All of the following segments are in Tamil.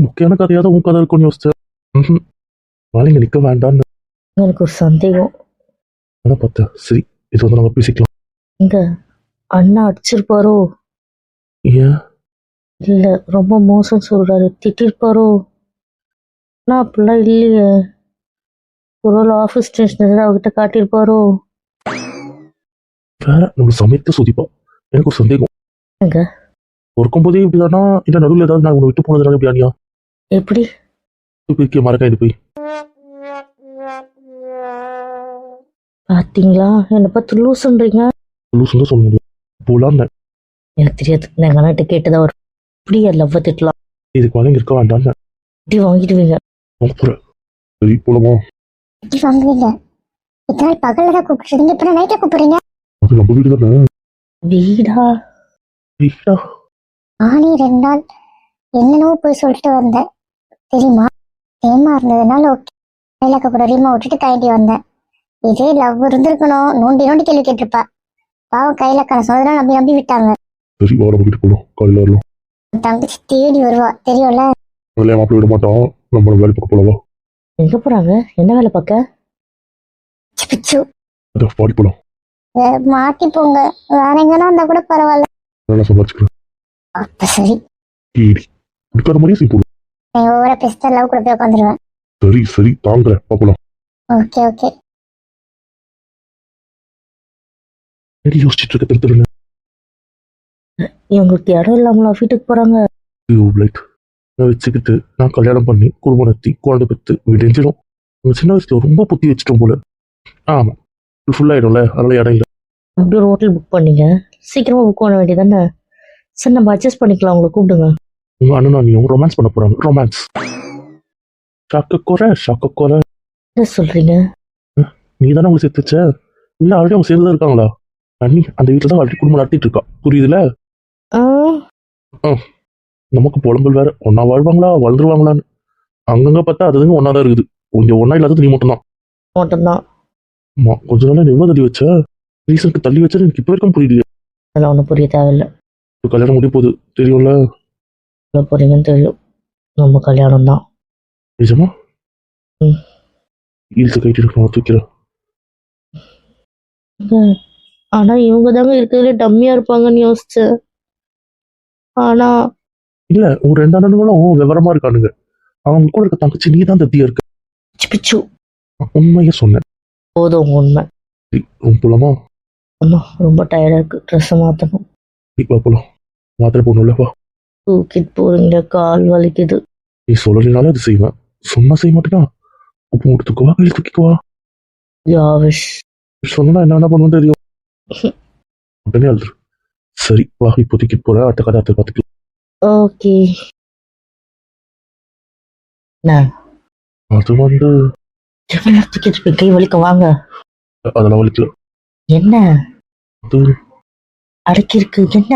முக்கியமான கதையாவது உன் கதை இருக்கும்னு யோசிச்சேன். ம் வேலைங்க நிற்க வேண்டான்னு எனக்கு ஒரு சந்தேகம். அதான் பார்த்தேன். சரி, இது வந்து நம்ம பேசிக்கலாம். இங்க அண்ணா அடிச்சிருப்பாரோ? ஏன்? இல்ல ரொம்ப மோசம் சொல்றாரு, திட்டிருப்பாரோ? நான் அப்படிலாம் இல்லையே. ஒரு ஆஃபீஸ் ஸ்டேஷன் அவகிட்ட காட்டியிருப்பாரோ? வேற நம்ம சமைத்து சுதிப்பா. எனக்கு ஒரு சந்தேகம். எங்க ஒர்க்கும் போதே இப்படிதானா, இல்லை நடுவில் ஏதாவது நான் உன்னை விட்டு போனதுனால இப்படியானியா? எப்படி? போய் மறக்க இது போய் பாத்தீங்களா, என்னை பார்த்து லூசுன்றீங்க. லூசுன்னு தான் சொல்ல முடியும். போலான்னு எனக்கு தெரியாது, நான் எங்க அண்ணாட்ட கேட்டுதான் வரும். இப்படியா லவ்வ திட்டலாம்? இதுக்கு வேலைங்க இருக்க வேண்டான்னு இப்படி வாங்கிடுவீங்க. போறேன். சரி போலாமா? இப்படி வாங்குவீங்க? இத்தனை நாள் பகல்ல தான் கூப்பிட்டுருந்தீங்க, இப்ப நைட்ல கூப்பிடுறீங்க. அது நம்ம வீடு தானே. வீடா? வீடா? ஆனி 2 நாள் என்னென்னவோ போய் சொல்லிட்டு வந்தேன் தெரியுமா? சேமா இருந்ததுனால ஓகே, கையில கூட ரீமா விட்டுட்டு கைண்டி வந்தேன். இதே லவ் இருந்திருக்கணும், நோண்டி நோண்டி கேள்வி கேட்டிருப்பா. பாவம் கையில சொன்னதெல்லாம் நம்பி நம்பி விட்டாங்க. சரி வா, நம்ம வீட்டு போகலாம். காலையில் வரலாம். தங்கச்சி தேடி வருவா தெரியும்ல. வேலையை மாப்பிள்ள விட மாட்டான். நம்ம வேலை பார்க்க போலவா? எங்க போறாங்க? என்ன வேலை பார்க்க? பிச்சு அதை பாடி போலாம். மாட்டி போங்க, வேற எங்கன்னா இருந்தா கூட பரவாயில்ல. நல்லா சம்பாதிச்சுக்கிறேன். அப்ப சரி, கீடி கொடுக்காத மாதிரியே சீ போடும். நீங்க ஒவ்வொரு பெஸ்ட் லவ் கூட போய் உட்காந்துருவேன். சரி சரி தாங்குறேன், பார்க்கலாம். Okay okay. சரி யோசிச்சுட்டு இருக்க திருத்துருங்க. இவங்களுக்கு இடம் இல்லாமலா வீட்டுக்கு போறாங்க? லைட் நான் வச்சுக்கிட்டு நான் கல்யாணம் பண்ணி குடும்பம் நடத்தி குழந்தை பெற்று விடிஞ்சிடும். உங்க சின்ன வயசுல ரொம்ப புத்தி வச்சுட்டோம் போல. ஆமா, ஃபுல் ஆயிடும்ல, அதனால இடம் இல்லை. அப்படி ஒரு ஹோட்டல் புக் பண்ணீங்க, சீக்கிரமா புக் பண்ண வேண்டியதானே? சரி, நம்ம அட்ஜஸ்ட் பண்ணிக்கலாம். உங்களை கூப்பிடுங்க. உங்க அண்ணனும் நீயும் ரொமான்ஸ் பண்ண போறாங்க. ரொமான்ஸ் ஷாக்க குறை. என்ன சொல்றீங்க? நீ தானே அவங்க சேர்த்து வச்ச? இல்ல ஆல்ரெடி அவங்க சேர்ந்துதான் இருக்காங்களா? அண்ணி அந்த வீட்டுல தான் ஆல்ரெடி குடும்பம் நடத்திட்டு இருக்கா, புரியுதுல? நமக்கு புலம்பல் வேற, ஒன்னா வாழ்வாங்களா வாழ்ந்துருவாங்களான்னு. அங்கங்க பார்த்தா அதுங்க ஒன்னாதான் இருக்குது. கொஞ்சம் ஒன்னா இல்லாதது நீ மட்டும்தான். மட்டும்தான். ஆமா, கொஞ்ச நாளா நீ எவ்வளவு தள்ளி வச்ச? ரீசனுக்கு தள்ளி வச்சது எனக்கு இப்ப வரைக்கும் புரியுது. அதெல்லாம் ஒன்றும் புரிய தேவையில்லை. கல்யாணம் முடிய போகுது தெரியும்ல? எவ்வளோ போறீங்கன்னு தெரியும். நம்ம கல்யாணம் தான். நிஜமா? ம். ஈல்ஸை கைட்டு இருக்கணும், தூக்கிறேன். ஆனா இவங்க தாங்க இருக்கிறதுல டம்மியா இருப்பாங்கன்னு யோசிச்சேன். ஆனா இல்ல, உங்க 2 அண்ணனுங்களும் விவரமா இருக்கானுங்க. அவங்க கூட இருக்க தங்கச்சி நீ தான் தத்தியா இருக்க. பிச்சு உண்மையே சொன்னேன். போதும் உண்மை. போலாமா? ஆமா, ரொம்ப டயர்டா இருக்கு. ட்ரெஸ் மாத்தணும். வா போலாம். மாத்திரை போடணும்ல, வா. தூக்கிட்டு போறீங்க, கால் வலிக்குது. நீ சொல்லலினாலே அது செய்வேன், சொன்னா செய்ய மாட்டேனா? உப்பு மூட்டு தூக்குவா, கையில் தூக்கிக்குவா. யாவிஷ் சொன்னா என்ன பண்ணுவோம் தெரியும். உடனே அழுது. சரி வா, இப்போ தூக்கிட்டு போற. அடுத்த கதை பார்த்துக்கலாம். ஓகே. அது வந்து தூக்கிட்டு போய் கை வலிக்க வாங்க. அதெல்லாம் வலிக்கல. என்ன அது அடக்கி இருக்கு? என்ன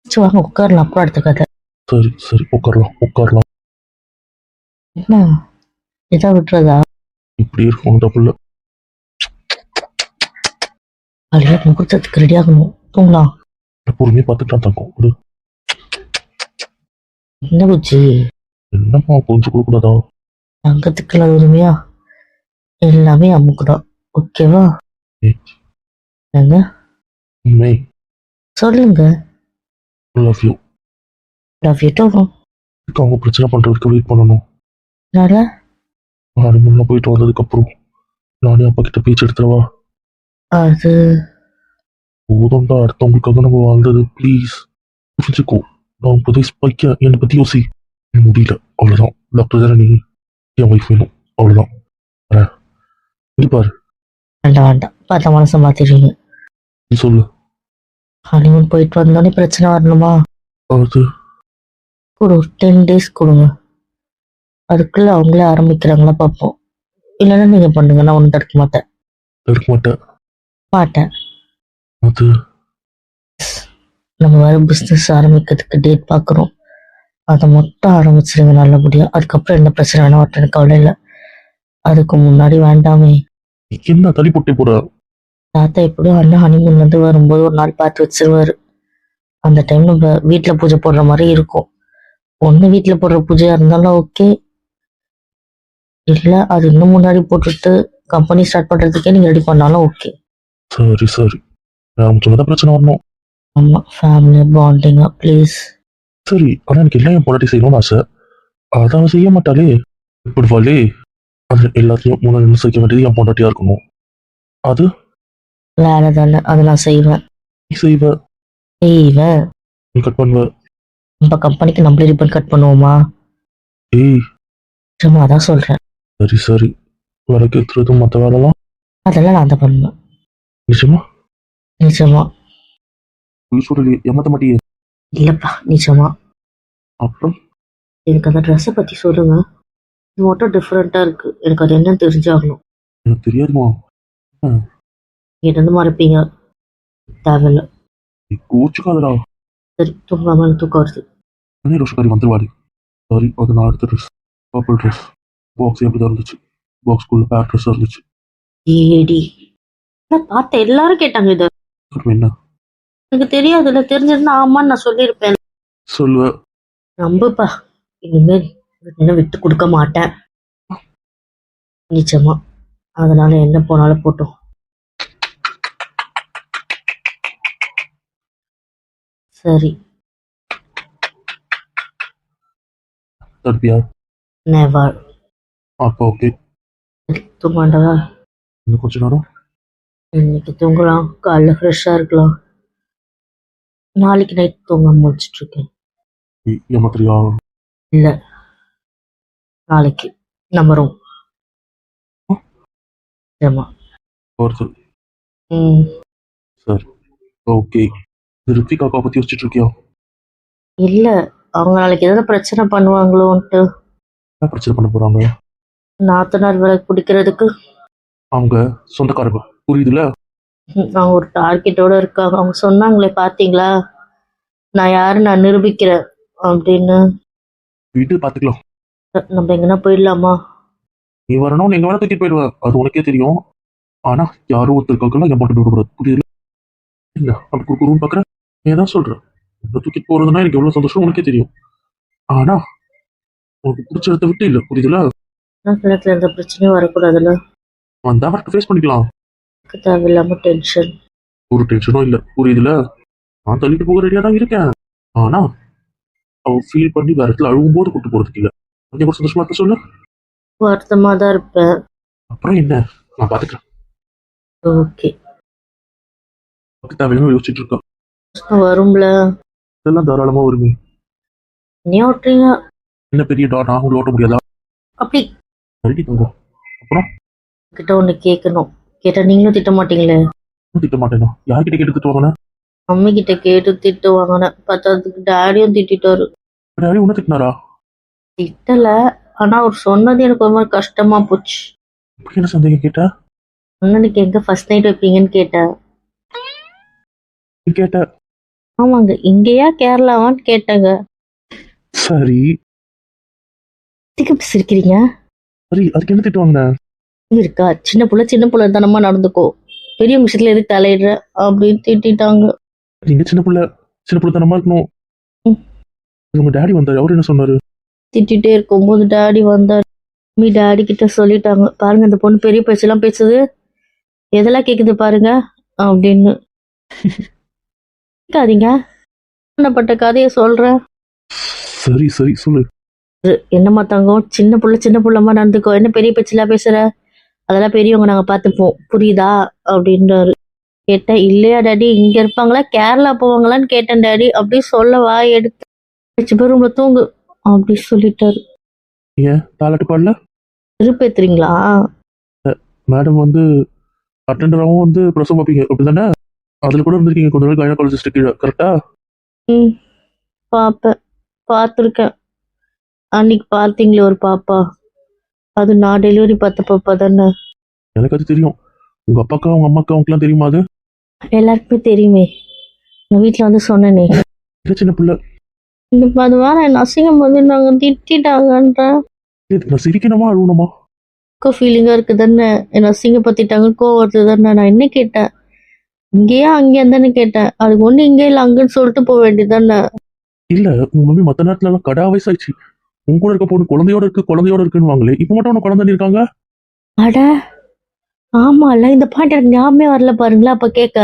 சரி, வாங்க உட்காரலாம். அப்புறம் அடுத்த கதை. சரி சரி உட்காரலாம் உட்காரலாம். என்ன எதா விட்டுறதா? இப்படி இருக்கும் டபுள்ல. அழியா முகூர்த்தத்துக்கு ரெடி ஆகணும். தூங்கலாம். பொறுமையா பார்த்துக்கலாம் தங்கம். ஒரு என்ன பூச்சி? என்னம்மா கொஞ்சம் கொடுக்கூடாதா? தங்கத்துக்குலாம் உரிமையா? எல்லாமே அம்முக்குதான். ஓகேவா? ஏங்க மே சொல்லுங்க. Love you. Love you too. அவங்க பிரச்சனை பண்றதுக்கு வெயிட் பண்ணணும். அதனால நாலு முன்ன போயிட்டு வந்ததுக்கு அப்புறம் நானே அப்பா கிட்ட பேச்சு எடுத்துருவா. அது போதும்டா, அடுத்தவங்களுக்காக நம்ம வாழ்ந்தது. ப்ளீஸ் புரிஞ்சுக்கோ. நான் புதை ஸ்பைக்க என்னை பத்தி யோசி. முடியல, அவ்வளவுதான். டாக்டர் தானே நீ, என் ஒய்ஃப் வேணும், அவ்வளவுதான். நீ பாரு. வேண்டாம் வேண்டாம், பார்த்தா மனசை மாத்திடுவீங்க. நீ சொல்லு. ஹனிமூன் போயிட்டு வந்தோடனே பிரச்சனை வரணுமா? அது ஒரு 10 days கொடுங்க. அதுக்குள்ள அவங்களே ஆரம்பிக்கிறாங்களா பார்ப்போம். இல்லைன்னா நீங்க பண்ணுங்க, நான் ஒன்றும் தடுக்க மாட்டேன். எடுக்க மாட்டேன். மாட்டேன். அது நம்ம வேற பிஸ்னஸ் ஆரம்பிக்கிறதுக்கு டேட் பார்க்குறோம். அதை மட்டும் ஆரம்பிச்சிருங்க நல்லபடியா. அதுக்கப்புறம் என்ன பிரச்சனை வேணா வரட்டும், எனக்கு கவலை இல்லை. அதுக்கு முன்னாடி வேண்டாமே. என்ன தள்ளி போட்டே போற? தாத்தா எப்படியும் அண்ணன் ஹனிமூன்ல இருந்து வரும்போது ஒரு நாள் பார்த்து வச்சிருவாரு. அந்த டைம் நம்ம வீட்டுல பூஜை போடுற மாதிரி இருக்கும். ஒண்ணு வீட்டுல போடுற பூஜையா இருந்தாலும் ஓகே, இல்ல அது இன்னும் முன்னாடி போட்டுட்டு கம்பெனி ஸ்டார்ட் பண்றதுக்கே நீங்க ரெடி பண்ணாலும் ஓகே. சரி சரி சொன்னதான் பிரச்சனை வரணும். ஆமா, ஃபேமிலி பாண்டிங்கா ப்ளீஸ். சரி ஆனா எனக்கு எல்லாம் என் பொண்டாட்டி செய்யணும்னு ஆசை. அதை அவ செய்ய மாட்டாளே, இப்படிவாளே. அது எல்லாத்தையும் முன்னாடி நின்று செய்ய வேண்டியது என் பொண்டாட்டியா இருக்கணும். அது வேலை தானே, அதை நான் செய்வேன். நீ செய்வ, செய்வேன். நீ கட் பண்ணுவ. நம்ம கம்பெனிக்கு நம்மளே ரிப்பன் கட் பண்ணுவோமா? ஏய் சும்மா தான் சொல்றேன். சரி சரி, விளக்கு ஏற்றுறது மற்ற வேலைலாம் அதெல்லாம் நான் தான் பண்ணுவேன். நிச்சயமா நிஜமா. சொல்லி ஏமாத்த மாட்டியே. இல்லப்பா, நிஜமா. அப்புறம் எனக்கு அந்த ட்ரெஸ்ஸை பத்தி சொல்லுங்க. இது மட்டும் டிஃப்ரெண்டா இருக்கு, எனக்கு அது என்னன்னு தெரிஞ்சாகணும். எனக்கு தெரியாதுமா. இருந்து மறைப்பீங்க, தேவையில்ல. நீ கோச்சுக்காதடா. சரி, தூங்காம எனக்கு தூக்கம் வருது. அண்ணே ரோஷக்காரி வந்துருவாரு. சாரி, அது நான் எடுத்த ட்ரெஸ், பர்பிள் ட்ரெஸ். பாக்ஸ் எப்படி தான் இருந்துச்சு, பாக்ஸ்குள்ள பேர் ட்ரெஸ் இருந்துச்சு. ஏடி, நான் பார்த்த எல்லாரும் கேட்டாங்க இதை. சொல்லுவேன் என்ன? எனக்கு தெரியாதுல்ல, தெரிஞ்சிருந்தா ஆமான்னு நான் சொல்லியிருப்பேன். சொல்லுவேன். நம்புப்பா, இனிமேல் இன்னும் விட்டு கொடுக்க மாட்டேன். நிச்சயமா. அதனால என்ன போனாலும் போட்டோம். சரி. தடுப்பியா? நெவர். அப்போ ஓகே. தூங்காண்டவா? இன்னும் கொஞ்ச நேரம் இன்னைக்கு தூங்கலாம், காலைல ஃப்ரெஷ்ஷா இருக்கலாம். நாளைக்கு நைட் தூங்க முடிச்சிட்டு இருக்கேன். ஏமாத்திரியா? இல்ல, நாளைக்கு நம்ம ரூம். ஆமா. வருது. ம். சரி ஓகே. ரித்விகாக்கா பத்தி யோசிச்சுட்டு இருக்கியா? இல்ல, அவங்க நாளைக்கு ஏதாவது பிரச்சனை பண்ணுவாங்களோன்ட்டு. என்ன பிரச்சனை பண்ண போறாங்க? நாத்தனார் விலை பிடிக்கிறதுக்கு. அவங்க சொந்தக்காரங்க, புரியுதுல? அவங்க ஒரு டார்கெட்டோட இருக்காங்க. அவங்க சொன்னாங்களே, பாத்தீங்களா, நான் யாரு நான் நிரூபிக்கிறேன் அப்படின்னு. வீட்டு பாத்துக்கலாம். நம்ம எங்கன்னா போயிடலாமா? நீ வரணும், எங்க வேணா தூக்கிட்டு போயிடுவேன், அது உனக்கே தெரியும். ஆனா யாரும் ஒருத்தருக்காக என் போட்டு விடக்கூடாது, புரியுதுல? இல்ல அப்படி குறுக்குறுன்னு பாக்குற, நீ தான் சொல்றேன். என்ன தூக்கிட்டு போறதுன்னா எனக்கு எவ்வளவு சந்தோஷம் உனக்கே தெரியும். ஆனா உனக்கு பிடிச்ச இடத்த விட்டு இல்ல, புரியுதுல? கிணத்துல எந்த பிரச்சனையும் வரக்கூடாதுல்ல. வந்தா அவர்கிட்ட ஃபேஸ் பண்ணிக்கலாம். எனக்கு தேவையில்லாம டென்ஷன். ஒரு டென்ஷனும் இல்ல, புரியுதுல? நான் தள்ளிட்டு போக ரெடியா தான் இருக்கேன். ஆனா அவ ஃபீல் பண்ணி வேற இடத்துல அழுவும் போது கூட்டு போறதுக்கு இல்ல. கொஞ்சம் கூட சந்தோஷமா இருக்க சொல்லு. வருத்தமா தான் இருப்பேன். அப்புறம் என்ன, நான் பாத்துக்கிறேன். ஓகே. தேவையில்லாம யோசிச்சுட்டு இருக்கா. வரும்ல. இதெல்லாம் தாராளமா வருமே. நீ ஓட்டுறீங்க. என்ன பெரிய டாட், நான் ஓட்ட முடியாதா? அப்படி ரெடி தங்கம். அப்புறம் கிட்ட ஒண்ணு கேட்கணும். கேட்டா நீங்களும் திட்ட மாட்டீங்களே. திட்ட மாட்டேனா? யார்கிட்ட கேட்டு திட்டுவாங்கண்ணா? மம்மி கிட்ட கேட்டு திட்டு வாங்கினேன். பத்தாததுக்கு டேடியும் திட்டாரு. யாரையும் உன்ன திட்டினாரா? திட்டல, ஆனா அவர் சொன்னது எனக்கு ஒரு மாதிரி கஷ்டமா போச்சு. இப்படி என்ன சந்தேகம் கேட்ட? அண்ணனுக்கு எங்க ஃபர்ஸ்ட் நைட் வைப்பீங்கன்னு கேட்டேன். நீ கேட்ட? ஆமாங்க, இங்கேயா கேரளாவான்னு கேட்டேங்க. சரி திக்கு சிரிக்கிறீங்க. சரி, அதுக்கு என்ன திட்டுவாங்க? இருக்கா, சின்ன புள்ள தனமா நடந்துக்கோ, பெரிய விஷயத்துல எதுக்கு தலையிடுற அப்படின்னு திட்டாங்க. நீங்க சின்ன பிள்ளை தனமா இருக்கணும். ம். உங்க டாடி வந்தாரு, அவரு என்ன சொன்னாரு? திட்டிகிட்டே இருக்கும்போது டாடி வந்தார். மம்மி டாடி கிட்ட சொல்லிட்டாங்க, பாருங்க இந்த பொண்ணு பெரிய பேச்செல்லாம் பேசுது, எதெல்லாம் கேக்குது பாருங்க அப்படின்னு. கேட்காதீங்க, பண்ணப்பட்ட கதையை சொல்றேன். சரி சரி சொல்லு. என்னம்மா தங்கம், சின்ன புள்ளமா நடந்துக்கோ, என்ன பெரிய பேச்செல்லாம் பேசுற, அதெல்லாம் பெரியவங்க நாங்க பார்த்துப்போம், புரியுதா அப்படின்றாரு. கேட்டேன், இல்லையா டாடி, இங்க இருப்பாங்களா கேரளா போவாங்களான்னு கேட்டேன் டாடி. அப்படி சொல்ல வாய் எடுத்து ரூம்ல தூங்கு அப்படி சொல்லிட்டாரு. ஏன் தாலாட்டு பாடல? திருப்பேத்துறீங்களா? மேடம் வந்து அட்டெண்டராகவும் வந்து பிரசவம் பார்ப்பீங்க அப்படிதானே? அதுல கூட இருந்திருக்கீங்க கொஞ்ச நாள் கைனகாலஜிஸ்ட் கீழே, கரெக்டா? ம், பாப்பேன், பார்த்துருக்கேன். அன்னைக்கு பார்த்தீங்களே ஒரு பாப்பா, அது நான் டெலிவரி பார்த்த பாப்பா தானே. எனக்கு அது தெரியும். உங்க அப்பாக்கா உங்க அம்மாக்கா அவங்களுக்குலாம் தெரியுமா? அது எல்லாருக்குமே தெரியுமே, நான் வீட்டுல வந்து சொன்னேனே. சின்ன பிள்ளை இப்ப அது வேற என்ன அசிங்கம் வந்து நாங்க திட்டாங்கன்ற நான் சிரிக்கணுமா அழுவணுமா? ஃபீலிங்கா இருக்கு தானே, என்ன அசிங்கப்படுத்திட்டாங்க, கோவம் வருது தானே. நான் என்ன கேட்டேன், இங்கேயா அங்கேயா தானே கேட்டேன். அதுக்கு ஒண்ணு இங்கே இல்லை அங்கன்னு சொல்லிட்டு போக வேண்டியதானே. இல்ல உங்க மம்மி மத்த நேரத்துல எல்லாம் கடா வயசாயிடுச்சு. உன் கூட இருக்க பொண்ணு குழந்தையோட இருக்குன்னு வாங்களே, இப்ப மட்டும் உனக்கு குழந்தை இருக்காங்க. அட ஆமால, இந்த பாட்டு எனக்கு ஞாபகமே வரல பாருங்களா. அப்ப கேட்க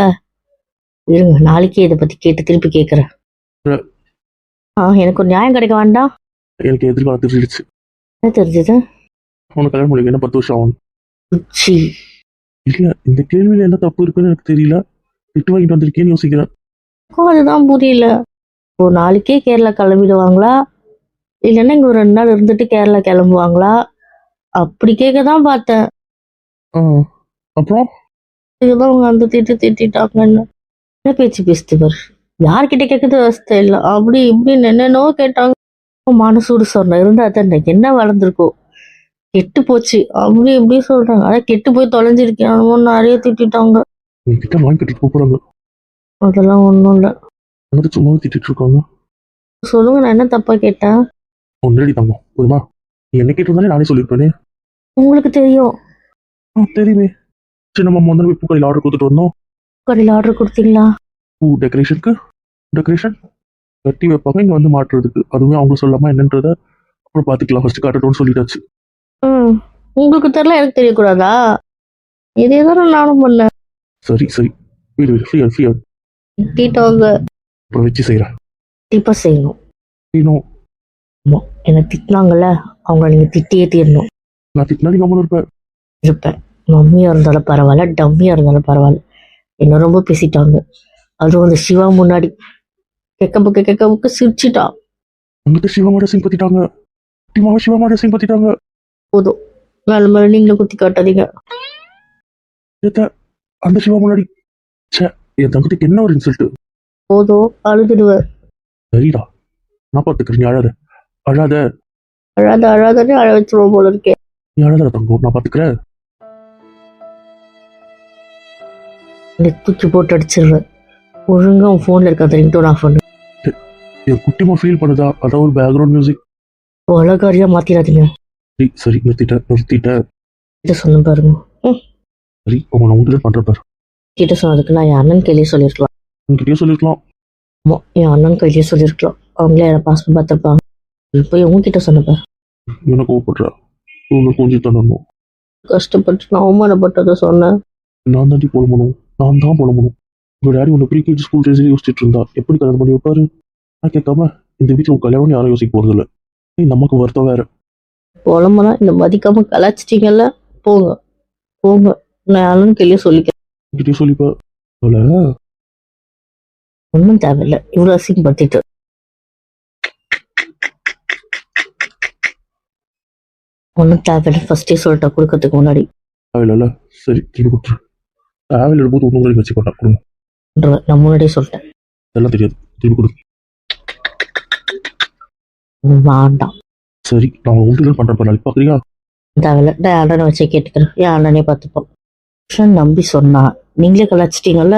இருங்க, நாளைக்கே இதை பத்தி கேட்டு திருப்பி கேட்கறேன். எனக்கு ஒரு நியாயம் கிடைக்க வேண்டாம். எனக்கு எதிர்காலம் தெரிஞ்சிடுச்சு. என்ன தெரிஞ்சது? உனக்கு கல்யாணம் முடிக்க என்ன 10 வருஷம் ஆகும். உச்சி. இல்ல இந்த கேள்வியில என்ன தப்பு இருக்குன்னு எனக்கு தெரியல. திட்டு வாங்கிட்டு வந்திருக்கேன்னு யோசிக்கிறேன். அதுதான் புரியல. இப்போ நாளைக்கே கேரளா கிளம்பிடுவாங்களா, இல்லைன்னா இங்க ஒரு 2 நாள் இருந்துட்டு கேரளா கிளம்புவாங்களா, அப்படி கேட்க தான் பார்த்தேன். அப்புறம் இதுதான் அவங்க அந்த திட்டிட்டாங்கன்னு என்ன பேச்சு பேசுவர். யார்கிட்ட கேட்கறது அவஸ்தை இல்லை, அப்படி இப்படின்னு என்னென்னோ கேட்டாங்க. மனசூடு சொன்ன இருந்தா தான் என்ன வளர்ந்துருக்கோ, கெட்டு போச்சு அப்படி இப்படி சொல்றாங்க. அதான் கெட்டு போய் தொலைஞ்சிருக்கேன் நிறைய திட்டாங்க. கிட்ட வாங்கி கட்டிட்டு போறாங்க. அதெல்லாம் ஒன்றும் இல்லை, சும்மாவே திட்டிட்டு இருக்காங்க. சொல்லுங்க, நான் என்ன தப்பா கேட்டேன்? ஒன்றடி தாங்க போதுமா? நீ என்ன கேட்டிருந்தாலே நானே சொல்லியிருப்பேனே. உங்களுக்கு தெரியும். தெரியுமே. சரி, நம்ம முதல்ல போய் பூக்கடையில் ஆர்டர் கொடுத்துட்டு வந்தோம். கடையில் ஆர்டர் கொடுத்தீங்களா? பூ டெக்கரேஷன் கட்டி வைப்பாங்க இங்க வந்து மாட்டுறதுக்கு. அதுவுமே அவங்க சொல்லாம என்னன்றத அப்புறம் பாத்துக்கலாம், ஃபர்ஸ்ட் காட்டட்டும்னு சொல்லிட்டாச்சு. உங்களுக்கு தெரியல, எனக்கு தெரியக்கூடாதா? இதே தானே நானும் பண்ணேன். சரி வீடு ஃப்ரீயா திட்டாங்க. அப்புறம் வச்சு செய்யறேன். கண்டிப்பா செய்யணும். ஆமா, என்ன திட்டினாங்கல்ல, அவங்கள நீங்க திட்டியே தீரணும். நான் திட்டினா நீங்க அம்மன் இருப்பேன். மம்மியா இருந்தாலும் பரவாயில்ல, டம்மியா இருந்தாலும் பரவாயில்ல. என்ன ரொம்ப பேசிட்டாங்க. அதுவும் அந்த சிவா முன்னாடி கெக்க புக்க சிரிச்சிட்டா. அங்கிட்ட சிவமாட சிம்பத்திட்டாங்க. போதும், மேல மேல நீங்களும் குத்தி காட்டாதீங்க. அந்த சிவா முன்னாடி என் தங்கத்துக்கு என்ன ஒரு இன்சல்ட். போதும், அழுதுடுவேன். சரிடா, நான் பாத்துக்கிறேன். நீ அழாத அழாதன்னு அழ வச்சிருவோம் போல இருக்கேன். நீ அழாத தங்கம், நான் பாத்துக்கிறேன். தூக்கி போட்டு அடிச்சிருவேன். ஒழுங்கா உன் போன்ல இருக்க அந்த ரிங்டோன் ஆஃப் பண்ணு. என் குட்டிமா ஃபீல் பண்ணுதா? அதான் ஒரு பேக்ரவுண்ட் மியூசிக். அழகாரியா மாத்திராதீங்க. சரி நிறுத்திட்டேன். சொன்ன பாருங்க. சரி, உங்க நான் உங்ககிட்ட பண்ற பாரு. கிட்ட சொன்னதுக்கு நான் என் அண்ணன் கையிலேயே சொல்லிருக்கலாம். உங்ககிட்டயே சொல்லிருக்கலாம். என் அண்ணன் கையிலேயே சொல்லிருக்கலாம். அவங்களே என்ன பாஸ் பண்ணி பார்த்துருப்பாங்க. போய் உங்ககிட்ட சொன்னப்பாரு. என்ன கோவப்படுற? கொஞ்சம் தரணும். கஷ்டப்பட்டு நான் அவமானப்பட்டதை சொன்னேன். நான் தான் புலம்பணும். உங்க டேடி உன்னை ப்ரீகேஜி ஸ்கூல் டேஸ்ல யோசிச்சுட்டு இருந்தா எப்படி கல்யாணம் பண்ணி வைப்பாரு? நான் கேட்காம இந்த வீட்டுல உங்க கல்யாணம் யாரும் யோசிக்க போறது இல்ல. நமக்கு வருத்தம் வேற. புலம்புனா இந்த மதிக்காம கலாச்சிட்டீங்கல்ல, போங்க. நான் அண்ணன் கையிலேயே சொல்லிக்கிறேன். சொல்லிப்பா. ஒன்றும் தேவையில்லை, இவ்வளவு அசிங்கப்படுத்திட்டு. ஒன்றும் தேவையில்லை, ஃபர்ஸ்டே சொல்லிட்டா கொடுக்கறதுக்கு முன்னாடி. தேவையில்ல. சரி, திரும்பி கொடுத்துரு. தேவையில்லை போது ஒன்றும் வச்சு கொண்டா கொடுங்க. நான் முன்னாடியே சொல்லிட்டேன். அதெல்லாம் தெரியாது, திரும்பி கொடு. வேண்டாம். சரி, நான் உங்களுக்கு பண்றேன் பாரு. பாக்குறியா? தேவையில்ல, நான் அண்ணனை வச்சு கேட்டுக்கிறேன். என் அண்ணனே பார்த்துப்போம். நம்பி சொன்னா நீங்களே கலாச்சிட்டீங்கல்ல,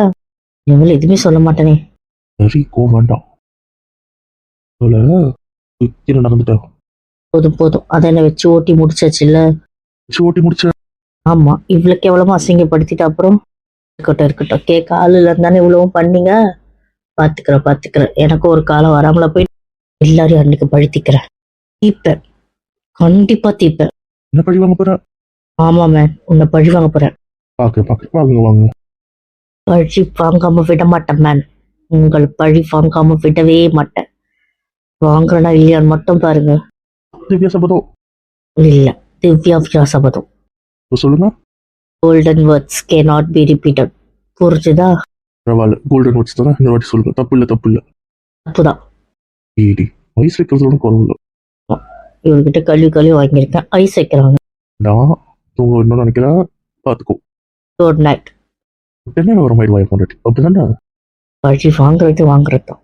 இனிமேல் எதுவுமே சொல்ல மாட்டேனே. சரி, வேண்டாம். நடந்துட்டேன். போதும், அதை என்ன வச்சு ஓட்டி முடிச்சாச்சு இல்ல? ஓட்டி முடிச்ச. ஆமா, இவ்வளவு கேவலமா அசிங்கப்படுத்திட்டு அப்புறம் இருக்கட்டும். கேட்க ஆளு இருந்தானே இவ்வளவும் பண்ணீங்க. பாத்துக்கிறேன். எனக்கு ஒரு காலம் வராமல போய் எல்லாரையும் அன்னைக்கு பழுத்திக்கிறேன். தீப்பேன், கண்டிப்பா தீப்பேன். என்ன பழி வாங்க போற? ஆமா மேன், உன்னை பழி வாங்க போறேன். வாங்க. பழி வாங்காம விட மாட்டேன் மேன். உங்கள் பழி வாங்காம விடவே மாட்டேன். வாங்குறனா இல்லையான்னு மட்டும் பாருங்க. திவ்யா சபதம் இல்ல, திவ்யா சபதம். சொல்லுங்க. Golden words cannot be repeated. புரிஞ்சுதா? பரவாயில்ல, கோல்டன் வேர்ட்ஸ் தானே, இந்த வாட்டி சொல்லுங்க. தப்பு இல்ல. தப்புதான். ஐஸ் வைக்கிறதோட குறவில்ல. இவர்கிட்ட கழுவி வாங்கியிருக்கேன். ஐஸ் வைக்கிறாங்க. நான் தூங்க என்ன நினைக்கிறேன், பாத்துக்கோ. Good night. என்ன வர மாதிரி வாய் கொண்டாட்டி அப்படிதானே? பழி வாங்குறது தான்.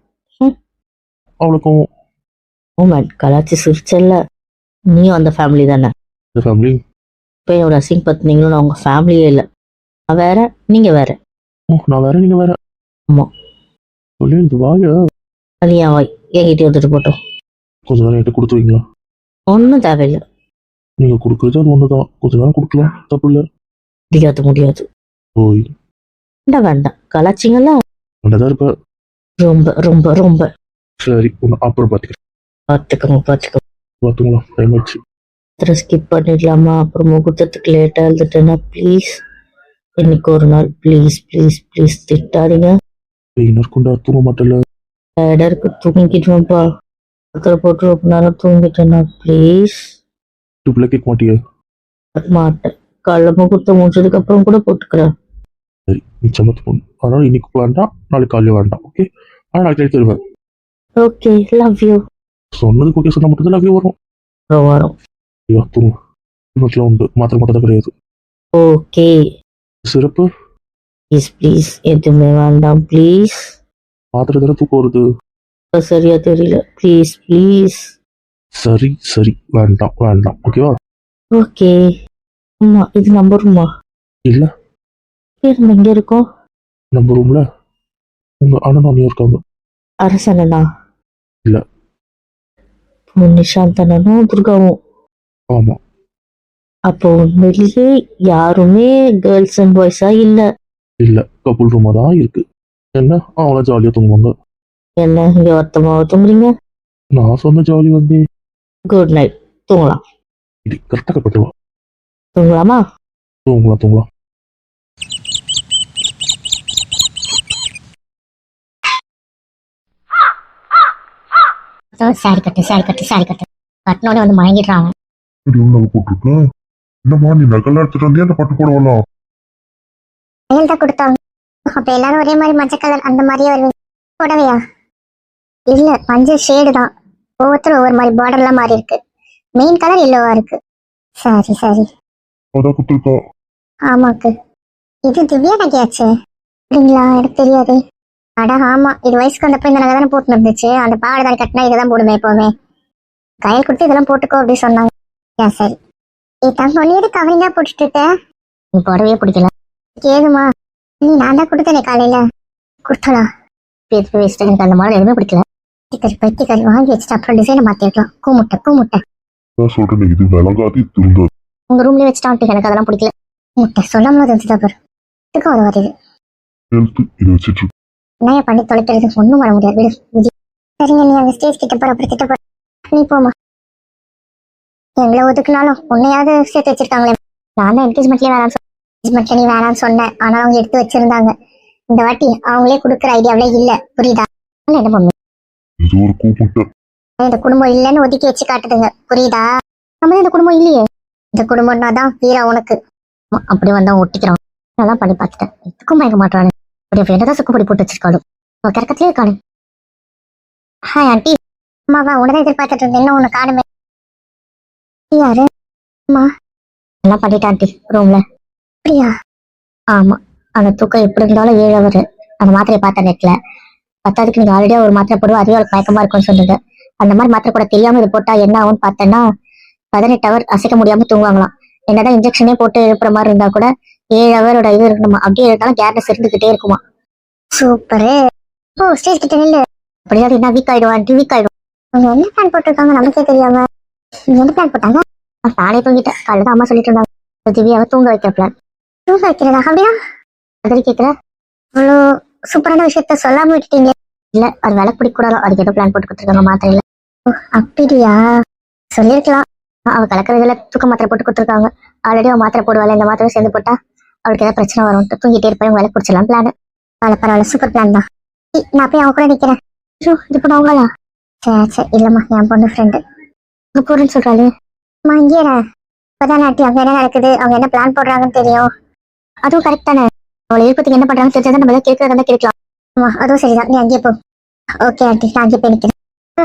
அவளுக்கும் ஓமேன் கலாச்சி சிரிச்சல்ல. நீயும் அந்த ஃபேமிலி தானே? இந்த ஃபேமிலி இப்போ என்னோட அசிங் பார்த்துனீங்களும் நான் உங்க ஃபேமிலியே இல்லை. நான் வேற, நீங்க வேற. நான் வேற, நீங்க வேற. ஆமா. சொல்லி இந்த வாய அது என் வாய், என்கிட்ட வந்துட்டு போட்டோம். கொஞ்ச நேரம் என்கிட்ட கொடுத்து வைங்களா? ஒன்றும் தேவையில்லை. நீங்க கொடுக்குறது அது ஒண்ணுதான். கொஞ்ச நேரம் கொடுக்கலாம், தப்பு இல்ல. முடியாது. ஓய் வேண்டாம். கலாச்சிங்களா? நல்லதா இருப்ப. ரொம்ப சரி ஒன்று அப்புறம் பார்த்துக்கிறேன். பார்த்துக்கோங்க. பார்த்துங்களா, டைம் ஆச்சு. ஸ்கிப் பண்ணிடலாமா? அப்புறம் முகூர்த்தத்துக்கு லேட்டாக எழுதுட்டேன்னா ப்ளீஸ் இன்னைக்கு ஒரு நாள் ப்ளீஸ் திட்டாதீங்க. பெயினர் கொண்டா தூங்க மாட்டேல. டயர்டாக இருக்கு, தூங்கிடுவேன்ப்பா. பக்கத்தில் போட்டு ரொம்ப நேரம் தூங்கிட்டேன்னா ப்ளீஸ். டூப்பில் கேட்க மாட்டியா? மாட்டேன். காலைல முகூர்த்தம் முடிச்சதுக்கு அப்புறம் கூட போட்டுக்கிறேன். சரி நிச்சயமா தூங்கணும். அதனால இன்னைக்கு வேண்டாம், நாளைக்கு காலையில் வேண்டாம். ஓகே, ஆனால் நாளைக்கு நைட் தருவேன். Okay, love you. சொன்னதுக்கு ஓகே சொன்னால் மட்டும்தான் அங்கே வரும். வரும். ஐயா தூங்கும் வீட்டில் உண்டு, மாத்திரை மட்டும் தான் கிடையாது. ஓகே சிறப்பு. ப்ளீஸ் எதுவுமே வேண்டாம் ப்ளீஸ். மாத்திரை தானே தூக்கம் வருது. சரியா தெரியல, ப்ளீஸ். சரி வேண்டாம் ஓகேவா? ஓகே. அம்மா இது நம்ம ரூமா? இல்லை, நம்ம எங்க இருக்கோம்? நம்ம ரூம்ல உங்க அண்ணன் அண்ணியும் இருக்காங்க. அரசனா? இல்ல. நிஷாந்த் அண்ணனும் துர்காவும்? ஆமா. அப்போ உண்மையிலேயே யாருமே கேர்ள்ஸ் அண்ட் பாய்ஸா இல்ல? இல்ல, கப்புள் ரூமா தான் இருக்கு. என்ன அவங்கள ஜாலியா தூங்குவாங்க. என்ன இங்க ஒருத்தமாக தூங்குறீங்க? நான் சொன்ன ஜாலி வந்து குட் நைட், தூங்கலாம். இது கரெக்டாக கட்டுவா. தூங்கலாமா? தூங்கலாம். சாரி கட்டு கட்டினோட வந்து மயங்கிடுறாங்க. போட்டிருக்கேன். என்னம்மா நீ நகல் எடுத்துட்டு வந்து அந்த பட்டு போடலாம். கையில் தான் கொடுத்தாங்க. அப்ப எல்லாரும் ஒரே மாதிரி மஞ்சள் கலர் அந்த மாதிரியே வருவீங்க. புடவையா? இல்ல, மஞ்சள் ஷேடு தான். ஒவ்வொருத்தரும் ஒவ்வொரு மாதிரி பார்டர்லாம் மாறி இருக்கு. மெயின் கலர் எல்லோவா இருக்கு. சரி அதான் குத்துருக்கா. ஆமாக்கு. இது திவ்யா நகையாச்சு அப்படிங்களா? எனக்கு தெரியாது. அட ஆமா, இது வயசுக்கு வந்தப்ப இந்த நகை தானே போட்டு இருந்துச்சு. அந்த பாவாடை தான் கட்டினா இதை தான் போடுமே எப்பவுமே. கையில் கொடுத்து இதெல்லாம் போட்டுக்கோ அப்படி சொன்னாங்க. சரி. தங்க நீ எது கவரிங்கா போட்டுட்டு இருக்க? நீ புடவையே பிடிக்கல. ஏதுமா? நீ நான் தான் கொடுத்தனே காலையில. கொடுத்தலாம். எனக்கு அந்த மாடல் எதுவுமே பிடிக்கல. பைத்தியக்காரி வாங்கி வச்சுட்டு அப்புறம் டிசைனை மாத்திருக்கலாம். கூமுட்டை சொல்றேன், இது விளங்காது திருந்தாது. உங்க ரூம்லயே வச்சுட்டான். எனக்கு அதெல்லாம் பிடிக்கல. முட்டை சொல்லாமல தெரிஞ்சுதா பாரு. இதுக்கும் ஒரு வருது. இது வச்சுட்டு என்ன பண்ணி தொலைக்கிறது? ஒண்ணும் வர முடியாது. விடு. சரிங்க, நீ அந்த ஸ்டேஜ் கிட்ட போற, அப்புறம் திட்ட போற. நீ போமா. எங்களை ஒதுக்குனாலும் உன்னையாவது சேர்த்து வச்சிருக்காங்களே. நான் தான் என்கேஜ்மெண்ட்லயே என்கேஜ்மெண்ட்ல நீ வேணாம்னு சொன்னேன். ஆனா அவங்க எடுத்து வச்சிருந்தாங்க. இந்த வாட்டி அவங்களே கொடுக்குற ஐடியாவிலே இல்ல. புரியுதா? என்ன பண்ணு? இது ஒரு கூப்பிட்டு இந்த குடும்பம் இல்லைன்னு ஒதுக்கி வச்சு காட்டுதுங்க. புரியுதா? நம்ம இந்த குடும்பம் இல்லையே. இந்த குடும்பம்னா தான் வீரா உனக்கு. அப்படி வந்தா ஒட்டிக்கிறான். நல்லா பண்ணி பார்த்துட்டேன். இதுக்கும் மயக்க மாட்டானு. அப்படியே ஃப்ரெண்டை சுக்குப்படி போட்டு வச்சிருக்காளு. கறக்கத்திலே இருக்காளு. Hi aunty. அம்மாவா உடனே எதிர்பார்த்துட்டு இருந்தேன். இன்னும் உன்னை காணுமே. யாரு? அம்மா நல்லா பண்ணிட்டேன் ஆண்டி ரூம்ல. அப்படியா? ஆமா. அந்த தூக்கம் எப்படி இருந்தாலும் 7 hour. அந்த மாத்திரையை பார்த்தேன் நெட்ல. பத்தாவதுக்கு நீங்க ஆல்ரெடியா ஒரு மாத்திரை போடுவோம், அதுவே அவளுக்கு மயக்கமா இருக்கும்னு சொன்னீங்க. அந்த மாதிரி மாத்திரை கூட தெரியாம இது போட்டா என்ன ஆகும்னு பார்த்தேன்னா 18 hour அசைக்க முடியாம தூங்குவாங்களாம். என்னதான் இன்ஜெக்ஷனே போட்டு எழுப்புற மாதிரி இருந்தா கூட 7 hour இது இருக்கணுமா. அப்படியே இருந்தாலும் கேர்னஸ் இருந்துகிட்டே இருக்குமா. சூப்பரு. ஓ ஸ்டேஜ் கிட்ட நில்லு. அப்படியாவது என்ன வீக் ஆயிடுவான். வீக் ஆயிடும். அவங்க என்ன பிளான் போட்டிருக்காங்க நமக்கே தெரியாம. என்ன பிளான் போட்டாங்க? நானே தூங்கிட்டேன். காலையில் தான் அம்மா சொல்லிட்டு இருந்தாங்க திவ்யாவை தூங்க வைக்கிற பிளான். தூங்க வைக்கிறதா? அப்படியா? அதில் கேட்குற அவ்வளோ சூப்பரான விஷயத்த சொல்லாம விட்டுட்டீங்க. இல்ல, அது விலை பிடிக்கூடாது. அதுக்கு ஏதோ பிளான் போட்டு கொடுத்துருக்காங்க மாத்திரையில. அப்படியா? சொல்லியிருக்கலாம். அவ கலக்கிறதுல தூக்க மாத்திரை போட்டு கொடுத்துருக்காங்க. ஆல்ரெடி அவன் மாத்திரை போடுவாள். இந்த மாத்திரை சேர்ந்து போட்டா அவளுக்கு ஏதாவது பிரச்சனை வரும். தூங்கிட்டே இருப்பேன், விலை பிடிச்சலாம் பிளான். பரவாயில்ல, சூப்பர் பிளான் தான். நான் போய் அவங்க கூட நிக்கிறேன். இது பண்ணுவாங்களா? சரி இல்லம்மா, என் பொண்ணு ஃப்ரெண்டு போறேன்னு சொல்றாளு. அம்மா இங்கே இப்பதான் நாட்டி அங்க என்ன நடக்குது, அவங்க என்ன பிளான் போடுறாங்கன்னு தெரியும். அதுவும் கரெக்ட் தானே. அவளை எழுப்பத்துக்கு என்ன பண்றாங்கன்னு தெரிஞ்சாதான் நம்ம கேட்கறதா கேட்கலாம். ஆமா அதுவும் சரிதான். நீ அங்கேயே போ. ஓகே ஆண்டி, நான் அங்கேயே போய் நிக்கிறேன்.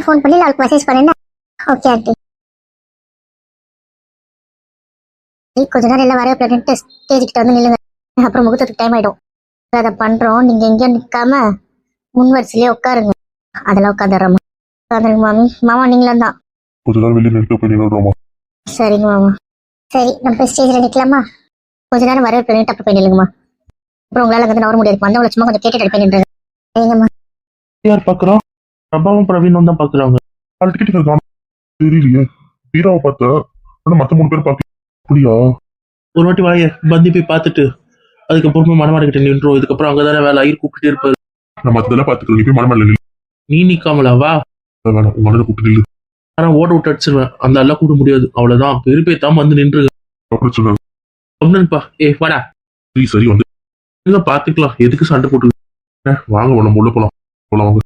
ஃபோன் பண்ணி அவளுக்கு மெசேஜ் பண்ணேன். Okay aunty. கொஞ்ச நேரம் எல்லாம் வர பிளான்ட்டு ஸ்டேஜ் கிட்ட வந்து நில்லுங்க. அப்புறம் முகூர்த்தத்துக்கு டைம் ஆயிடும். அதை பண்றோம். நீங்க எங்கேயும் நிற்காம முன் வரிசையிலே உட்காருங்க. அதெல்லாம் உட்காந்துடுறோமா. உட்காந்துருங்க மாமி. மாமா நீங்களும் தான். கொஞ்ச நேரம் வெளியே நின்று போய் நின்றுடுறோமா. சரிங்க மாமா. சரி நம்ம போய் ஸ்டேஜில் நிற்கலாமா? கொஞ்ச நேரம் வர பிளான்ட்டு அப்புறம் போய் நில்லுங்கம்மா. அப்புறம் உங்களால் வந்து நவர முடியாது. வந்தவங்களை சும்மா கொஞ்சம் கேட்டுட்டு போய் நின்றுங்க. சரிங்கம்மா. யார் பாக்குறோம்? பிரபாவும் பிரவீனும் தான் பாக்குறாங்க. தெரியலையே. வீராவை பார்த்த ஆனா மத்த 3 பேர் பாக்க. அப்படியா? ஒரு வாட்டி வாய பந்தி போய் பார்த்துட்டு அதுக்கப்புறமா மணமாடிக்கிட்ட நின்றோம். இதுக்கப்புறம் அங்கதானே வேலை ஆயிரு கூப்பிட்டு இருப்பாரு. நம்ம அதெல்லாம் பாத்துக்கலாம். நீ போய் மணமாடில நீ நிக்காமலா வா. வேணாம் உங்க அண்ணனை கூப்பிட்டு நில்லு. நான் ஓட விட்டு அடிச்சிருவேன். அந்த எல்லாம் கூட முடியாது. அவ்வளவுதான் பெருப்பேத்தாம வந்து நின்று பிரச்சனை அப்படின்னுப்பா. வாடா. சரி வந்து இல்ல பாத்துக்கலாம். எதுக்கு சண்டை போட்டு வாங்க நம்ம உள்ள போலாம் வாங்க